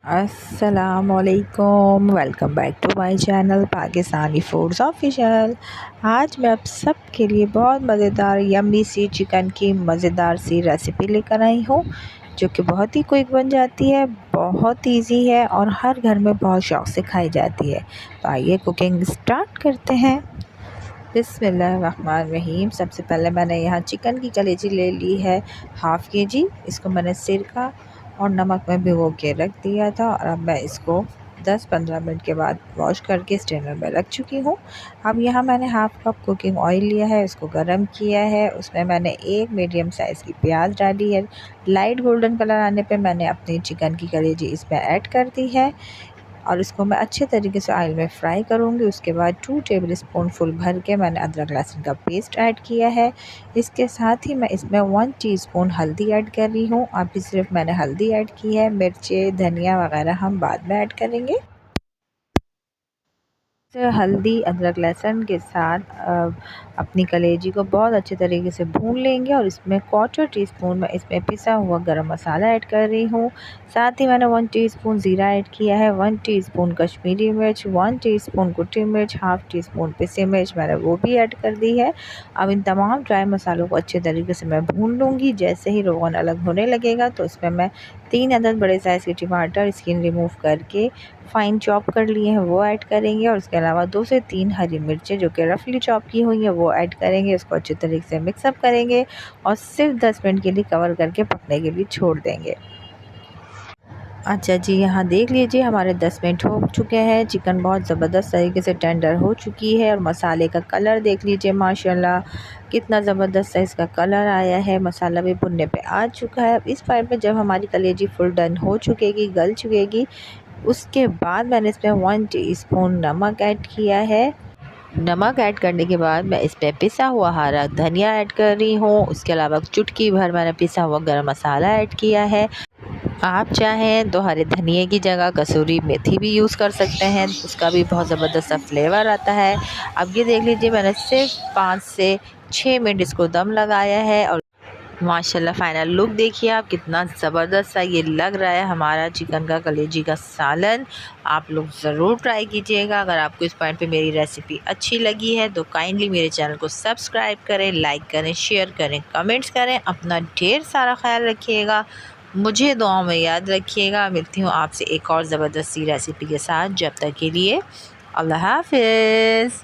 अस्सलामुअलैकुम, welcome back to my channel Pakistani foods official. आज मैं आप सब के लिए बहुत मज़ेदार यम्मी सी चिकन की मज़ेदार सी रेसिपी लेकर आई हूँ, जो कि बहुत ही क्विक बन जाती है, बहुत इजी है और हर घर में बहुत शौक़ से खाई जाती है। तो आइए कुकिंग स्टार्ट करते हैं। बिस्मिल्लाहिर्रहमानिर्रहीम। सबसे पहले मैंने यहाँ चिकन की कलेजी ले ली है हाफ़ केजी। इसको मैंने सिरका और नमक में भिगो के रख दिया था और अब मैं इसको 10-15 मिनट के बाद वॉश करके स्ट्रेनर में रख चुकी हूँ। अब यहाँ मैंने हाफ़ कप कुकिंग ऑयल लिया है, उसको गरम किया है। उसमें मैंने एक मीडियम साइज़ की प्याज डाली है। लाइट गोल्डन कलर आने पे मैंने अपनी चिकन की कलेजी इसमें ऐड कर दी है और इसको मैं अच्छे तरीके से ऑयल में फ्राई करूँगी। उसके बाद 2 टेबल स्पून फुल भर के मैंने अदरक लहसुन का पेस्ट ऐड किया है। इसके साथ ही मैं इसमें 1 टीस्पून हल्दी ऐड कर रही हूँ। अभी सिर्फ मैंने हल्दी ऐड की है, मिर्चें धनिया वगैरह हम बाद में ऐड करेंगे। हल्दी अदरक लहसुन के साथ अपनी कलेजी को बहुत अच्छे तरीके से भून लेंगे और इसमें 1/4 टीस्पून मैं इसमें पिसा हुआ गरम मसाला ऐड कर रही हूँ। साथ ही मैंने 1 टीस्पून ज़ीरा ऐड किया है, 1 टीस्पून कश्मीरी मिर्च, 1 टीस्पून कुटी मिर्च, हाफ़ टीस्पून पिसी मिर्च मैंने वो भी ऐड कर दी है। अब इन तमाम ड्राई मसालों को अच्छे तरीके से मैं भून लूँगी। जैसे ही रोगन अलग होने लगेगा तो इसमें मैं 3 अदद बड़े साइज़ के टमाटर स्किन रिमूव करके फ़ाइन चॉप कर लिए हैं वो ऐड करेंगे और उसके अलावा 2 से 3 हरी मिर्चें जो कि रफली चॉप की हुई हैं वो ऐड करेंगे। इसको अच्छे तरीके से मिक्सअप करेंगे और सिर्फ 10 मिनट के लिए कवर करके पकने के लिए छोड़ देंगे। अच्छा जी, यहाँ देख लीजिए हमारे 10 मिनट हो चुके हैं। चिकन बहुत ज़बरदस्त तरीके से टेंडर हो चुकी है और मसाले का कलर देख लीजिए माशाल्लाह कितना ज़बरदस्त सा इसका कलर आया है। मसाला भी भुनने पे आ चुका है। अब इस पॉइंट पे जब हमारी कलेजी फुल डन हो चुकेगी, गल चुकेगी, उसके बाद मैंने इसमें 1 टीस्पून नमक ऐड किया है। नमक ऐड करने के बाद मैं इसमें पिसा हुआ हरा धनिया ऐड कर रही हूँ। उसके अलावा चुटकी भर मैंने पिसा हुआ गरम मसाला ऐड किया है। आप चाहें तो हरे धनिए की जगह कसूरी मेथी भी यूज़ कर सकते हैं, उसका भी बहुत ज़बरदस्त सा फ्लेवर आता है। अब ये देख लीजिए मैंने सिर्फ 5 से 6 मिनट इसको दम लगाया है और माशाल्लाह फ़ाइनल लुक देखिए आप, कितना ज़बरदस्त सा ये लग रहा है हमारा चिकन का कलेजी का सालन। आप लोग ज़रूर ट्राई कीजिएगा। अगर आपको इस पॉइंट पे मेरी रेसिपी अच्छी लगी है तो काइंडली मेरे चैनल को सब्सक्राइब करें, लाइक करें, शेयर करें, कमेंट्स करें। अपना ढेर सारा ख्याल रखिएगा, मुझे दुआओं में याद रखिएगा। मिलती हूँ आपसे एक और ज़बरदस्त सी रेसिपी के साथ। जब तक के लिए अल्लाह हाफ़िज़।